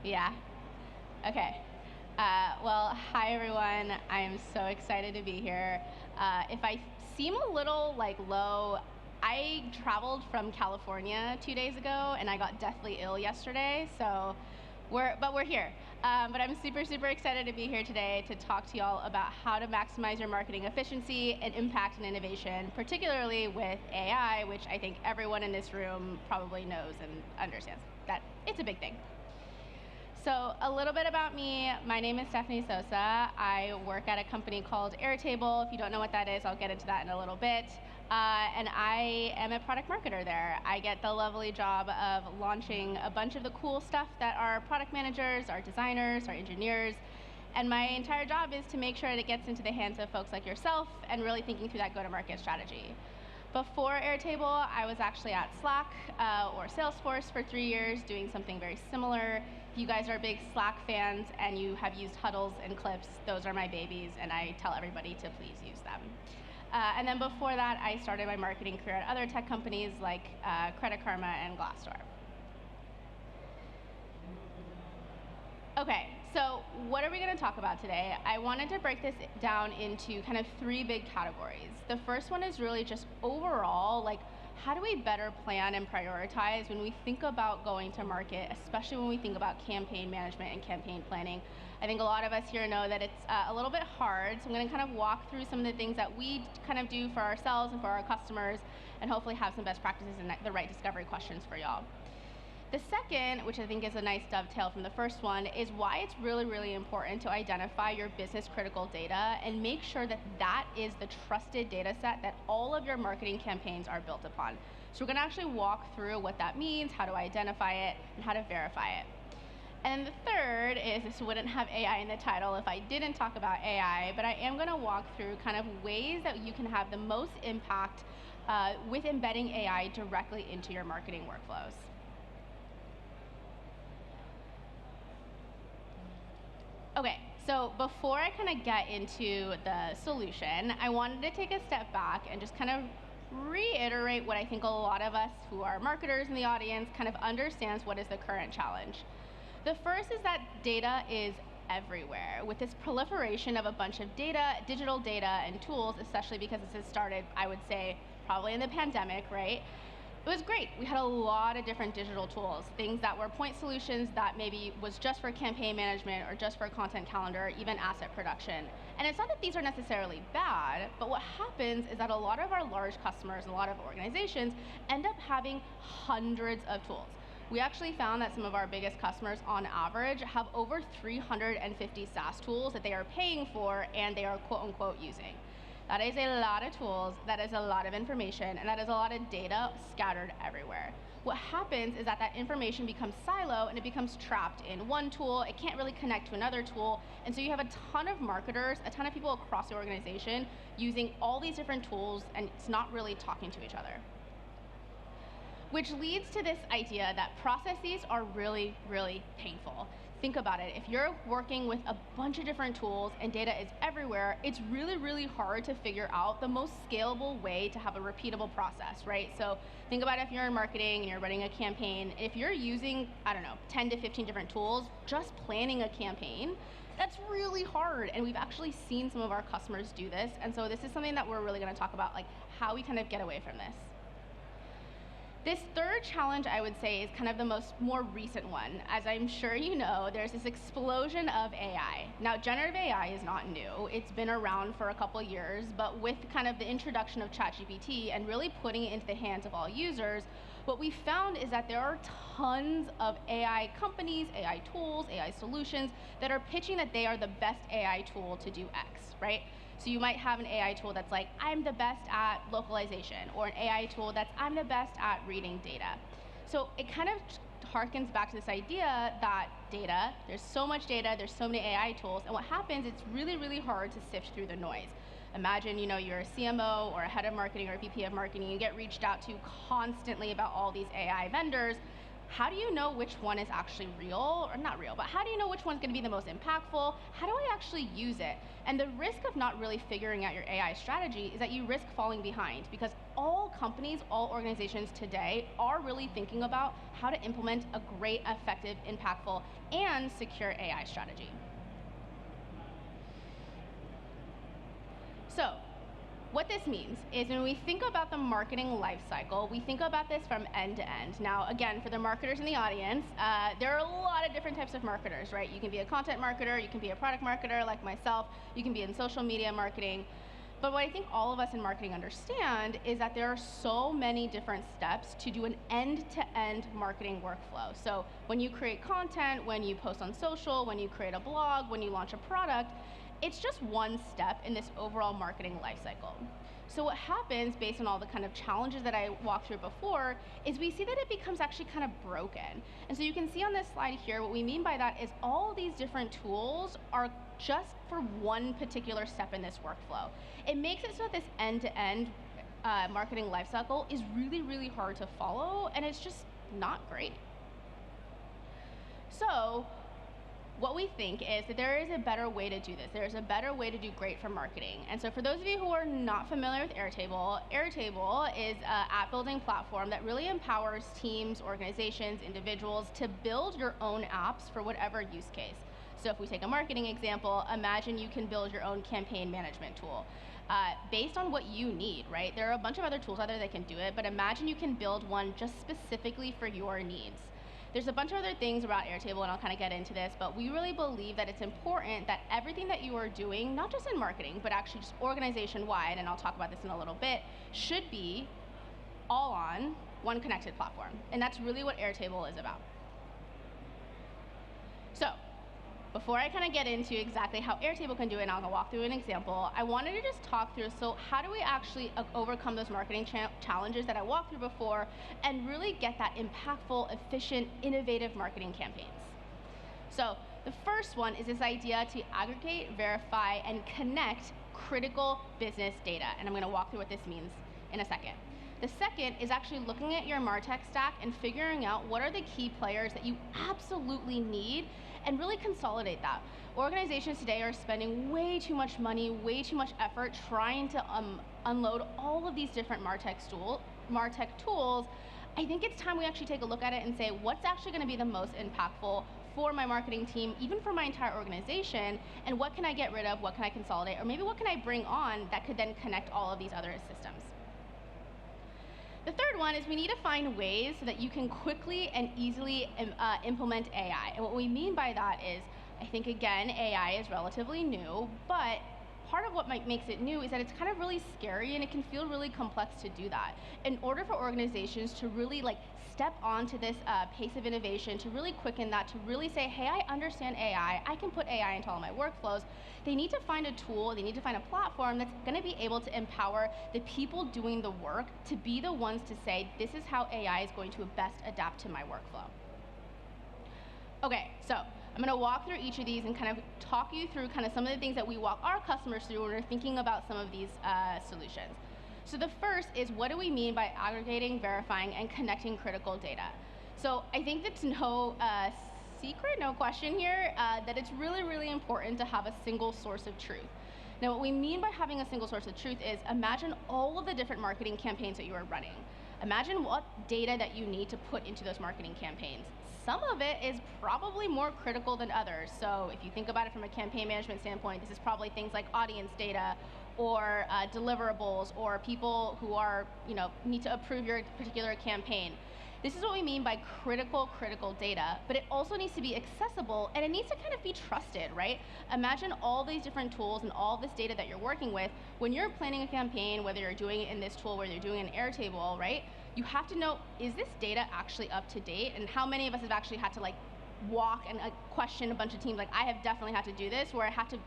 Yeah. Okay. Well, hi everyone. I am so excited to be here. If I seem a little low, I traveled from California 2 days ago and I got deathly ill yesterday. So we're here. But I'm super excited to be here today to talk to y'all about how to maximize your marketing efficiency and impact and innovation, particularly with AI, which I think everyone in this room probably knows and understands that it's a big thing. So a little bit about me. My name is Stephanie Sosa. I work at a company called Airtable. If you don't know what that is, I'll get into that in a little bit. And I am a product marketer there. I get the lovely job of launching a bunch of the cool stuff that our product managers, our designers, our engineers, and my entire job is to make sure that it gets into the hands of folks like yourself and really thinking through that go-to-market strategy. Before Airtable, I was actually at Slack or Salesforce for 3 years doing something very similar. If you guys are big Slack fans and you have used huddles and clips, those are my babies, and I tell everybody to please use them. And then before that, I started my marketing career at other tech companies like Credit Karma and Glassdoor. Okay, so what are we going to talk about today? I wanted to break this down into kind of 3 big categories. The first one is really just overall, how do we better plan and prioritize when we think about going to market, especially when we think about campaign management and campaign planning. I think a lot of us here know that it's a little bit hard, so I'm going to kind of walk through some of the things that we kind of do for ourselves and for our customers, and hopefully have some best practices and the right discovery questions for y'all. The second, which I think is a nice dovetail from the first one, is why it's really important to identify your business critical data and make sure that that is the trusted data set that all of your marketing campaigns are built upon. So we're going to actually walk through what that means, how to identify it, and how to verify it. And the third is, this wouldn't have AI in the title if I didn't talk about AI, but I am going to walk through kind of ways that you can have the most impact with embedding AI directly into your marketing workflows. Okay, so before I kind of get into the solution, I wanted to take a step back and just kind of reiterate what I think a lot of us who are marketers in the audience kind of understands what is the current challenge. The first is that data is everywhere. With this proliferation of a bunch of data, digital data and tools, especially because this has started, I would say, probably in the pandemic, right? It was great. We had a lot of different digital tools, things that were point solutions that maybe was just for campaign management or just for content calendar, or even asset production. And it's not that these are necessarily bad, but what happens is that a lot of our large customers and a lot of organizations end up having hundreds of tools. We actually found that some of our biggest customers on average have over 350 SaaS tools that they are paying for and they are quote unquote using. That is a lot of tools, that is a lot of information, and that is a lot of data scattered everywhere. What happens is that information becomes silo and it becomes trapped in one tool. It can't really connect to another tool. And so you have a ton of marketers, a ton of people across the organization using all these different tools, and it's not really talking to each other. Which leads to this idea that processes are really painful. Think about it. If you're working with a bunch of different tools and data is everywhere, it's really hard to figure out the most scalable way to have a repeatable process, right? So think about if you're in marketing and you're running a campaign. If you're using, I don't know, 10 to 15 different tools, just planning a campaign, that's really hard. And we've actually seen some of our customers do this. And so this is something that we're really going to talk about, like how we kind of get away from this. This third challenge, I would say, is kind of the more recent one. As I'm sure you know, there's this explosion of AI. Now, generative AI is not new. It's been around for a couple years, but with kind of the introduction of ChatGPT and really putting it into the hands of all users, what we found is that there are tons of AI companies, AI tools, AI solutions that are pitching that they are the best AI tool to do X, right? So you might have an AI tool that's like, I'm the best at localization, or an AI tool that's, I'm the best at reading data. So it kind of harkens back to this idea that data, there's so much data, there's so many AI tools, and what happens, it's really hard to sift through the noise. Imagine, you're a CMO or a head of marketing or a VP of marketing, you get reached out to constantly about all these AI vendors. how do you know which one is actually real, or not real, but how do you know which one's going to be the most impactful? How do I actually use it? And the risk of not really figuring out your AI strategy is that you risk falling behind, because all companies, all organizations today are really thinking about how to implement a great, effective, impactful, and secure AI strategy. So, what this means is when we think about the marketing lifecycle, we think about this from end to end. Now, again, for the marketers in the audience, there are a lot of different types of marketers, right? You can be a content marketer, you can be a product marketer like myself, you can be in social media marketing. But what I think all of us in marketing understand is that there are so many different steps to do an end-to-end marketing workflow. So when you create content, when you post on social, when you create a blog, when you launch a product, it's just one step in this overall marketing lifecycle. So what happens, based on all the kind of challenges that I walked through before, is we see that it becomes actually kind of broken. And so you can see on this slide here, what we mean by that is all these different tools are just for one particular step in this workflow. It makes it so that this end-to-end marketing lifecycle is really, really hard to follow, and it's just not great. So what we think is that there is a better way to do this. There is a better way to do great for marketing. And so for those of you who are not familiar with Airtable, Airtable is an app building platform that really empowers teams, organizations, individuals to build your own apps for whatever use case. So if we take a marketing example, imagine you can build your own campaign management tool. Based on what you need, right? There are a bunch of other tools out there that can do it, but imagine you can build one just specifically for your needs. There's a bunch of other things about Airtable, and I'll kind of get into this, but we really believe that it's important that everything that you are doing, not just in marketing, but actually just organization-wide, and I'll talk about this in a little bit, should be all on one connected platform. And that's really what Airtable is about. So, before I kind of get into exactly how Airtable can do it, and I'll walk through an example, I wanted to just talk through, so how do we actually overcome those marketing challenges that I walked through before and really get that impactful, efficient, innovative marketing campaigns? So the first one is this idea to aggregate, verify, and connect critical business data. And I'm going to walk through what this means in a second. The second is actually looking at your MarTech stack and figuring out what are the key players that you absolutely need and really consolidate that. Organizations today are spending way too much money, way too much effort trying to unload all of these different MarTech tools. I think it's time we actually take a look at it and say, what's actually going to be the most impactful for my marketing team, even for my entire organization, and what can I get rid of, what can I consolidate, or maybe what can I bring on that could then connect all of these other systems. The third one is we need to find ways so that you can quickly and easily implement AI. And what we mean by that is, I think, again, AI is relatively new, but part of what makes it new is that it's kind of really scary and it can feel really complex to do that. In order for organizations to really step onto this pace of innovation, to really quicken that, to really say, hey, I understand AI, I can put AI into all my workflows, they need to find a tool, they need to find a platform that's going to be able to empower the people doing the work to be the ones to say, this is how AI is going to best adapt to my workflow. Okay, so I'm going to walk through each of these and kind of talk you through kind of some of the things that we walk our customers through when we're thinking about some of these solutions. So the first is, what do we mean by aggregating, verifying, and connecting critical data? So I think that's no secret, no question here, that it's really, really important to have a single source of truth. Now, what we mean by having a single source of truth is, imagine all of the different marketing campaigns that you are running. Imagine what data that you need to put into those marketing campaigns. Some of it is probably more critical than others. So if you think about it from a campaign management standpoint, this is probably things like audience data, or deliverables, or people who are, need to approve your particular campaign. This is what we mean by critical data, but it also needs to be accessible, and it needs to kind of be trusted, right? Imagine all these different tools and all this data that you're working with. When you're planning a campaign, whether you're doing it in this tool, whether you're doing it in Airtable, right? You have to know, is this data actually up to date? And how many of us have actually had to walk and question a bunch of teams? I have definitely had to do this, where I had to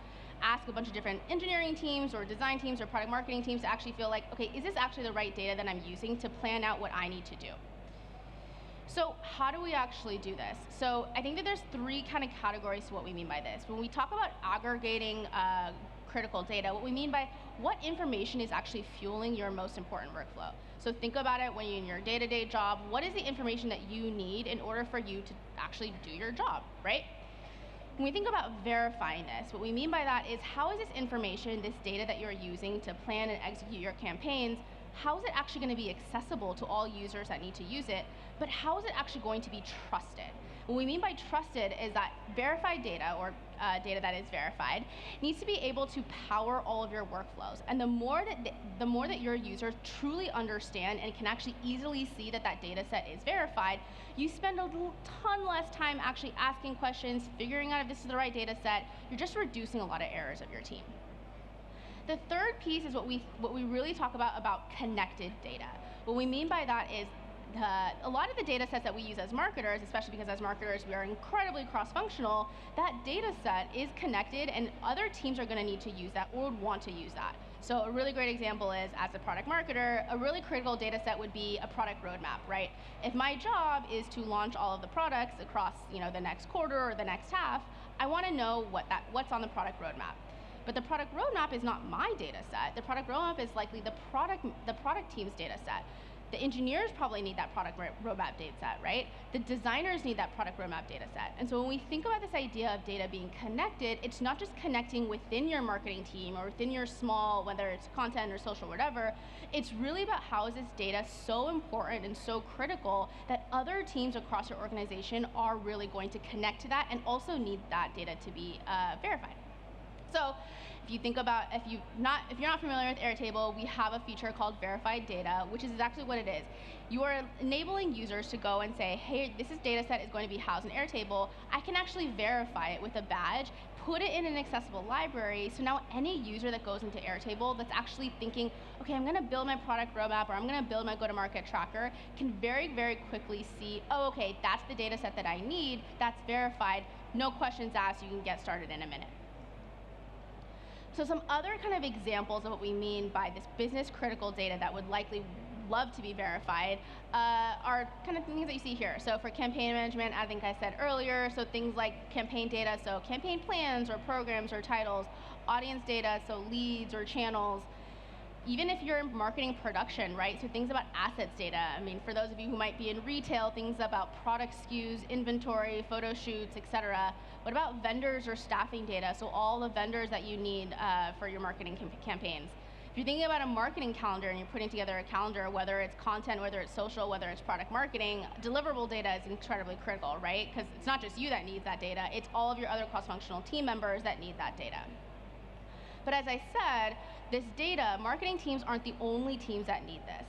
ask a bunch of different engineering teams or design teams or product marketing teams to actually feel like, okay, is this actually the right data that I'm using to plan out what I need to do? So how do we actually do this? So I think that there's three kind of categories to what we mean by this. When we talk about aggregating critical data, what we mean by what information is actually fueling your most important workflow. So think about it when you're in your day-to-day job. What is the information that you need in order for you to actually do your job, right? When we think about verifying this, what we mean by that is how is this information, this data that you're using to plan and execute your campaigns, how is it actually going to be accessible to all users that need to use it, but how is it actually going to be trusted? What we mean by trusted is that verified data, or data that is verified, needs to be able to power all of your workflows. And the more that your users truly understand and can actually easily see that that data set is verified, you spend a ton less time actually asking questions, figuring out if this is the right data set. You're just reducing a lot of errors of your team. The third piece is what we really talk about connected data. What we mean by that is a lot of the data sets that we use as marketers, especially because as marketers we are incredibly cross-functional, that data set is connected and other teams are going to need to use that or would want to use that. So a really great example is, as a product marketer, a really critical data set would be a product roadmap, right? If my job is to launch all of the products across the next quarter or the next half, I want to know what's on the product roadmap. But the product roadmap is not my data set. The product roadmap is likely the product team's data set. The engineers probably need that product roadmap data set, right? The designers need that product roadmap data set. And so when we think about this idea of data being connected, it's not just connecting within your marketing team or within your small, whether it's content or social, whatever. It's really about how is this data so important and so critical that other teams across your organization are really going to connect to that and also need that data to be verified. So if you think about, if you're not familiar with Airtable, we have a feature called verified data, which is exactly what it is. You are enabling users to go and say, hey, this data set is going to be housed in Airtable. I can actually verify it with a badge, put it in an accessible library, so now any user that goes into Airtable that's actually thinking, okay, I'm going to build my product roadmap or I'm going to build my go-to-market tracker, can very, very quickly see, oh, okay, that's the data set that I need, that's verified, no questions asked, you can get started in a minute. So some other kind of examples of what we mean by this business critical data that would likely love to be verified are kind of things that you see here. So for campaign management, I think I said earlier, so things like campaign data, so campaign plans or programs or titles, audience data, so leads or channels. Even if you're in marketing production, right? So things about assets data. I mean, for those of you who might be in retail, things about product SKUs, inventory, photo shoots, etc. What about vendors or staffing data? So all the vendors that you need for your marketing campaigns. If you're thinking about a marketing calendar and you're putting together a calendar, whether it's content, whether it's social, whether it's product marketing, deliverable data is incredibly critical, right? Because it's not just you that needs that data, it's all of your other cross-functional team members that need that data. But as I said, this data, marketing teams aren't the only teams that need this.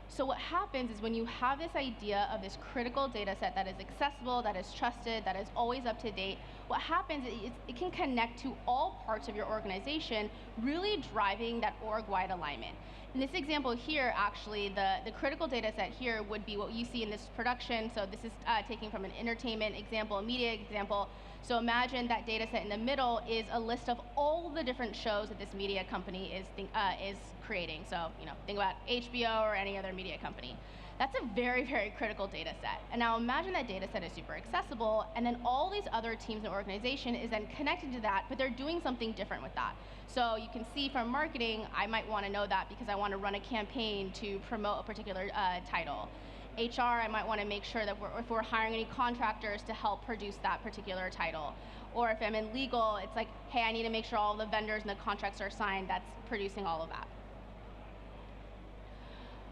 So what happens is when you have this idea of this critical data set that is accessible, that is trusted, that is always up to date, what happens is it can connect to all parts of your organization, really driving that org-wide alignment. In this example here, actually, the critical data set here would be what you see in this production. So this is taking from an entertainment example, a media example. So imagine that data set in the middle is a list of all the different shows that this media company is creating. So think about HBO or any other media company. That's a very, very critical data set. And now imagine that data set is super accessible, and then all these other teams in the organization is then connected to that, but they're doing something different with that. So you can see from marketing, I might want to know that because I want to run a campaign to promote a particular title. HR, I might want to make sure that if we're hiring any contractors to help produce that particular title. Or if I'm in legal, it's like, hey, I need to make sure all the vendors and the contracts are signed that's producing all of that.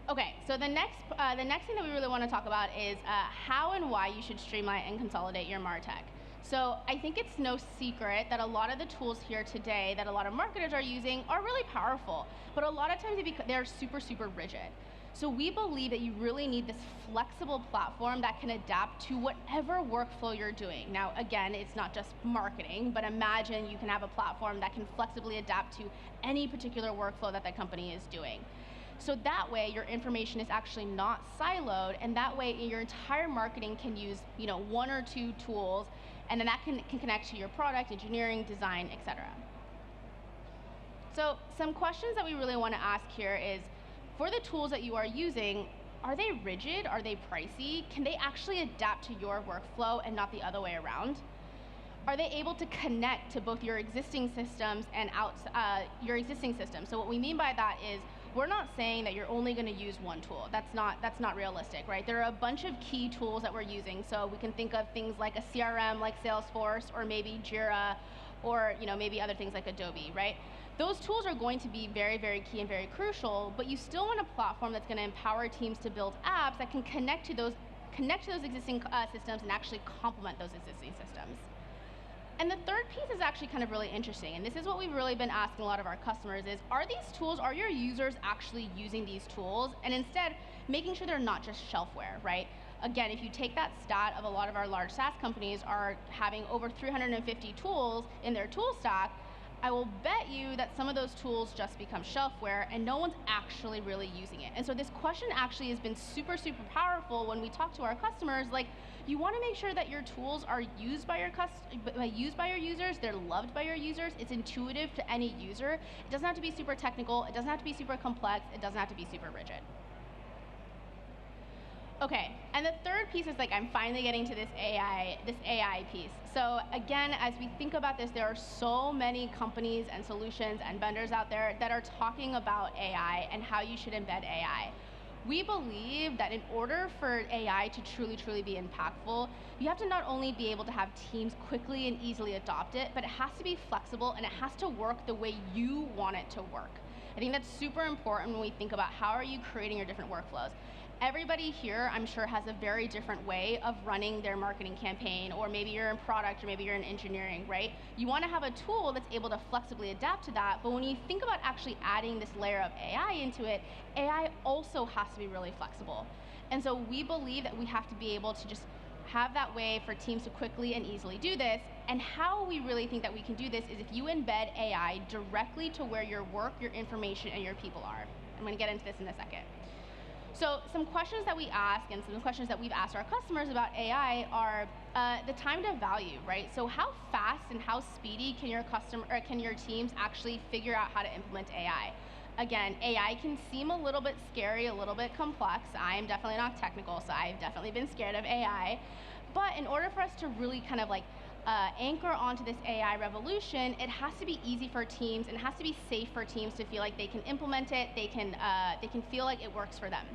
Okay, so the next thing that we really want to talk about is how and why you should streamline and consolidate your MarTech. So I think it's no secret that a lot of the tools here today that a lot of marketers are using are really powerful, but a lot of times they're super, super rigid. So we believe that you really need this flexible platform that can adapt to whatever workflow you're doing. Now, again, it's not just marketing, but imagine you can have a platform that can flexibly adapt to any particular workflow that the company is doing. So that way, your information is actually not siloed, and that way, your entire marketing can use, one or two tools, and then that can connect to your product, engineering, design, etc. So some questions that we really want to ask here is, for the tools that you are using, are they rigid? Are they pricey? Can they actually adapt to your workflow and not the other way around? are they able to connect to both your existing systems and your existing systems? So what we mean by that is, we're not saying that you're only going to use one tool. That's not realistic, right? There are a bunch of key tools that we're using. So we can think of things like a CRM like Salesforce, or maybe Jira, or maybe other things like Adobe, right? Those tools are going to be very, very key and very crucial, but you still want a platform that's going to empower teams to build apps that can connect to those existing systems and actually complement those existing systems. And the third piece is actually kind of really interesting, and this is what we've really been asking a lot of our customers is, are your users actually using these tools? And instead, making sure they're not just shelfware, right? Again, if you take that stat of a lot of our large SaaS companies are having over 350 tools in their tool stack, I will bet you that some of those tools just become shelfware and no one's actually really using it. And so this question actually has been super, super powerful when we talk to our customers. Like, you want to make sure that your tools are used by your users, they're loved by your users, it's intuitive to any user. It doesn't have to be super technical, it doesn't have to be super complex, it doesn't have to be super rigid. Okay, and the third piece is, like, I'm finally getting to this AI piece. So again, as we think about this, there are so many companies and solutions and vendors out there that are talking about AI and how you should embed AI. We believe that in order for AI to truly, truly be impactful, you have to not only be able to have teams quickly and easily adopt it, but it has to be flexible and it has to work the way you want it to work. I think that's super important when we think about how are you creating your different workflows. Everybody here, I'm sure, has a very different way of running their marketing campaign, or maybe you're in product, or maybe you're in engineering, right? You want to have a tool that's able to flexibly adapt to that, but when you think about actually adding this layer of AI into it, AI also has to be really flexible. And so we believe that we have to be able to just have that way for teams to quickly and easily do this. And how we really think that we can do this is if you embed AI directly to where your work, your information, and your people are. I'm going to get into this in a second. So some questions that we ask and some questions that we've asked our customers about AI are the time to value, right? So how fast and how speedy can your teams actually figure out how to implement AI? Again, AI can seem a little bit scary, a little bit complex. I am definitely not technical, so I've definitely been scared of AI. But in order for us to really kind of like anchor onto this AI revolution, it has to be easy for teams and it has to be safe for teams to feel like they can implement it, they can feel like it works for them.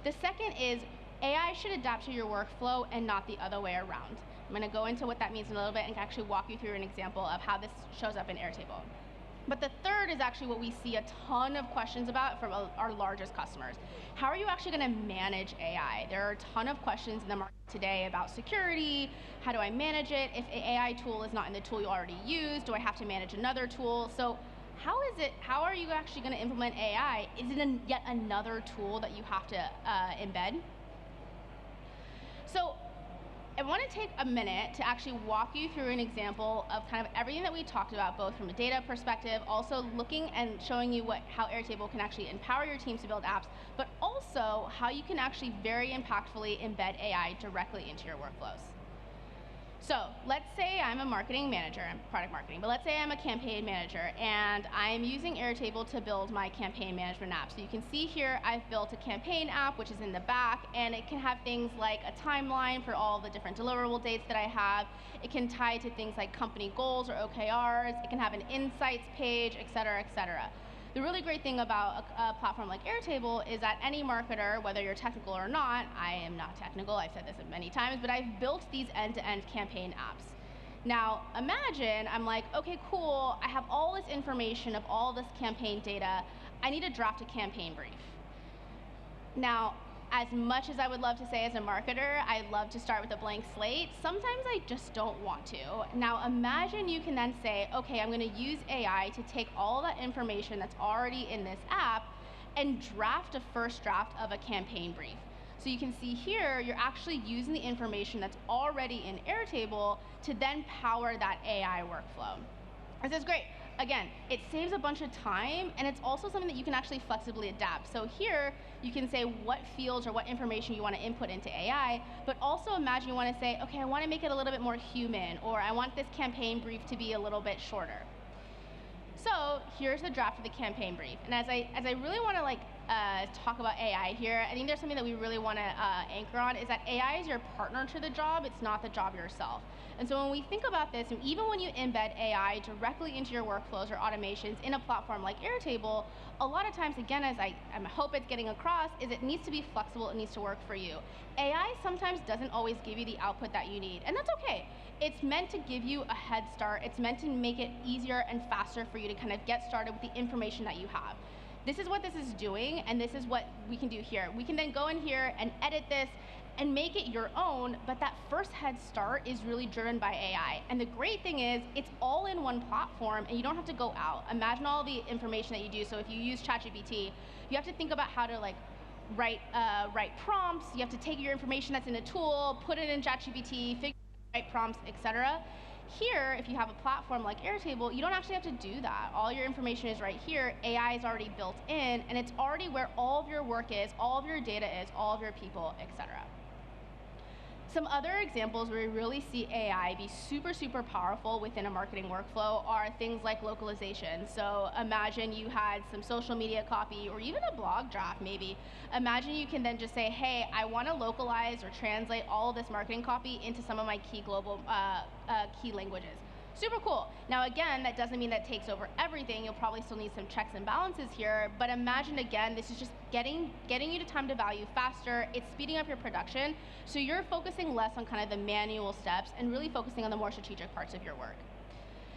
The second is AI should adapt to your workflow and not the other way around. I'm going to go into what that means in a little bit and actually walk you through an example of how this shows up in Airtable. But the third is actually what we see a ton of questions about from our largest customers. How are you actually going to manage AI? There are a ton of questions in the market today about security. How do I manage it? If an AI tool is not in the tool you already use, do I have to manage another tool? So how are you actually going to implement AI? Is it yet another tool that you have to embed? So I want to take a minute to actually walk you through an example of kind of everything that we talked about, both from a data perspective, also looking and showing you how Airtable can actually empower your teams to build apps, but also how you can actually very impactfully embed AI directly into your workflows. So let's say I'm a marketing manager, I'm product marketing, but let's say I'm a campaign manager and I'm using Airtable to build my campaign management app. So you can see here I've built a campaign app, which is in the back, and it can have things like a timeline for all the different deliverable dates that I have. It can tie to things like company goals or OKRs. It can have an insights page, et cetera, et cetera. The really great thing about a platform like Airtable is that any marketer, whether you're technical or not, I am not technical, I've said this many times, but I've built these end-to-end campaign apps. Now, imagine I'm like, okay, cool, I have all this information of all this campaign data, I need to draft a campaign brief. Now, as much as I would love to say as a marketer, I love to start with a blank slate, sometimes I just don't want to. Now imagine you can then say, okay, I'm going to use AI to take all that information that's already in this app and draft a first draft of a campaign brief. So you can see here, you're actually using the information that's already in Airtable to then power that AI workflow. This is great. Again, it saves a bunch of time, and it's also something that you can actually flexibly adapt. So here, you can say what fields or what information you want to input into AI, but also imagine you want to say, okay, I want to make it a little bit more human, or I want this campaign brief to be a little bit shorter. So here's the draft of the campaign brief. And as I really want to talk about AI here, I think there's something that we really want to anchor on, is that AI is your partner to the job, it's not the job yourself. And so when we think about this, and even when you embed AI directly into your workflows or automations in a platform like Airtable, a lot of times, again, as I hope it's getting across, is it needs to be flexible, it needs to work for you. AI sometimes doesn't always give you the output that you need, and that's okay. It's meant to give you a head start. It's meant to make it easier and faster for you to kind of get started with the information that you have. This is what this is doing, and this is what we can do here. We can then go in here and edit this and make it your own, but that first head start is really driven by AI. And the great thing is, it's all in one platform, and you don't have to go out. Imagine all the information that you do. So if you use ChatGPT, you have to think about how to write prompts. You have to take your information that's in a tool, put it in ChatGPT, figure out the right prompts, etc. Here, if you have a platform like Airtable, you don't actually have to do that. All your information is right here. AI is already built in, and it's already where all of your work is, all of your data is, all of your people, etc. Some other examples where we really see AI be super, super powerful within a marketing workflow are things like localization. So imagine you had some social media copy or even a blog draft maybe. Imagine you can then just say, hey, I want to localize or translate all of this marketing copy into some of my key global key languages. Super cool. Now again, that doesn't mean that takes over everything. You'll probably still need some checks and balances here, but imagine again, this is just getting you to time to value faster. It's speeding up your production, so you're focusing less on kind of the manual steps and really focusing on the more strategic parts of your work.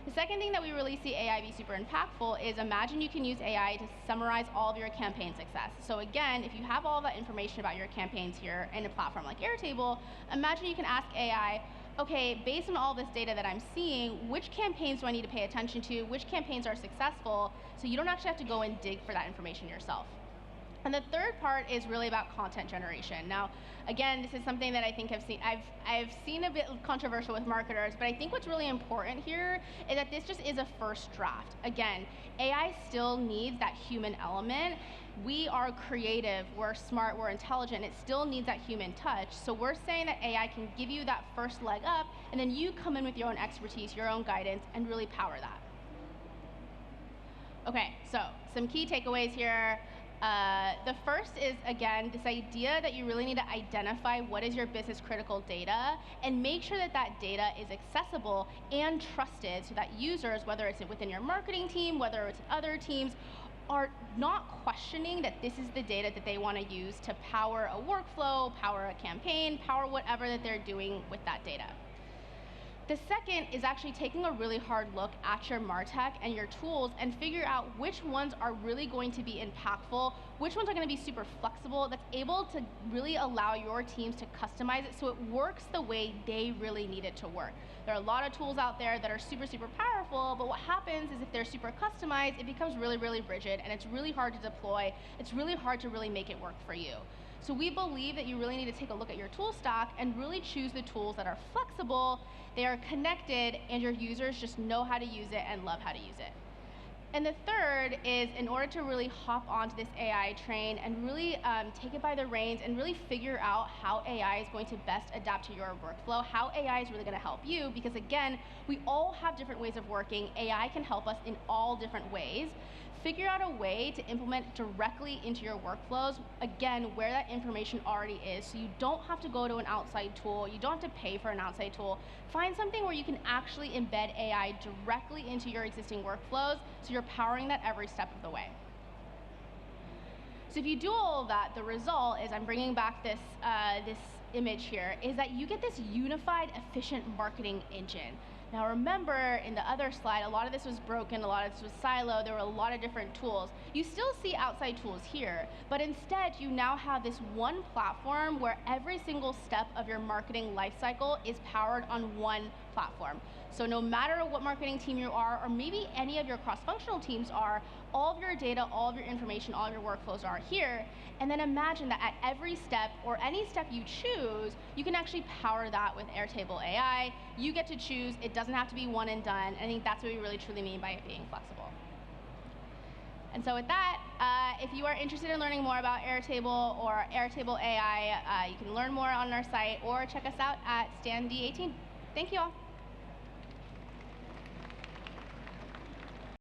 The second thing that we really see AI be super impactful is imagine you can use AI to summarize all of your campaign success. So again, if you have all that information about your campaigns here in a platform like Airtable, imagine you can ask AI, okay, based on all this data that I'm seeing, which campaigns do I need to pay attention to? Which campaigns are successful? So you don't actually have to go and dig for that information yourself. And the third part is really about content generation. Now, again, this is something that I think I've seen a bit controversial with marketers, but I think what's really important here is that this just is a first draft. Again, AI still needs that human element. We are creative, we're smart, we're intelligent, it still needs that human touch. So we're saying that AI can give you that first leg up, and then you come in with your own expertise, your own guidance, and really power that. Okay, so some key takeaways here. The first is, again, this idea that you really need to identify what is your business critical data and make sure that that data is accessible and trusted so that users, whether it's within your marketing team, whether it's in other teams, are not questioning that this is the data that they want to use to power a workflow, power a campaign, power whatever that they're doing with that data. The second is actually taking a really hard look at your MarTech and your tools and figure out which ones are really going to be impactful, which ones are going to be super flexible, that's able to really allow your teams to customize it so it works the way they really need it to work. There are a lot of tools out there that are super, super powerful, but what happens is if they're super customized, it becomes really, really rigid, and it's really hard to deploy. It's really hard to really make it work for you. So we believe that you really need to take a look at your tool stack and really choose the tools that are flexible, they are connected, and your users just know how to use it and love how to use it. And the third is, in order to really hop onto this AI train and really take it by the reins and really figure out how AI is going to best adapt to your workflow, how AI is really going to help you, because again, we all have different ways of working. AI can help us in all different ways. Figure out a way to implement directly into your workflows, again, where that information already is, so you don't have to go to an outside tool, you don't have to pay for an outside tool. Find something where you can actually embed AI directly into your existing workflows, so you're powering that every step of the way. So if you do all of that, the result is, I'm bringing back this image here, is that you get this unified, efficient marketing engine. Now remember, in the other slide, a lot of this was broken, a lot of this was siloed, there were a lot of different tools. You still see outside tools here, but instead you now have this one platform where every single step of your marketing lifecycle is powered on one platform. So no matter what marketing team you are, or maybe any of your cross-functional teams are, all of your data, all of your information, all of your workflows are here. And then imagine that at every step, or any step you choose, you can actually power that with Airtable AI. You get to choose, it doesn't have to be one and done. I think that's what we really truly mean by it being flexible. And so with that, if you are interested in learning more about Airtable or Airtable AI, you can learn more on our site or check us out at Stand D18. Thank you all.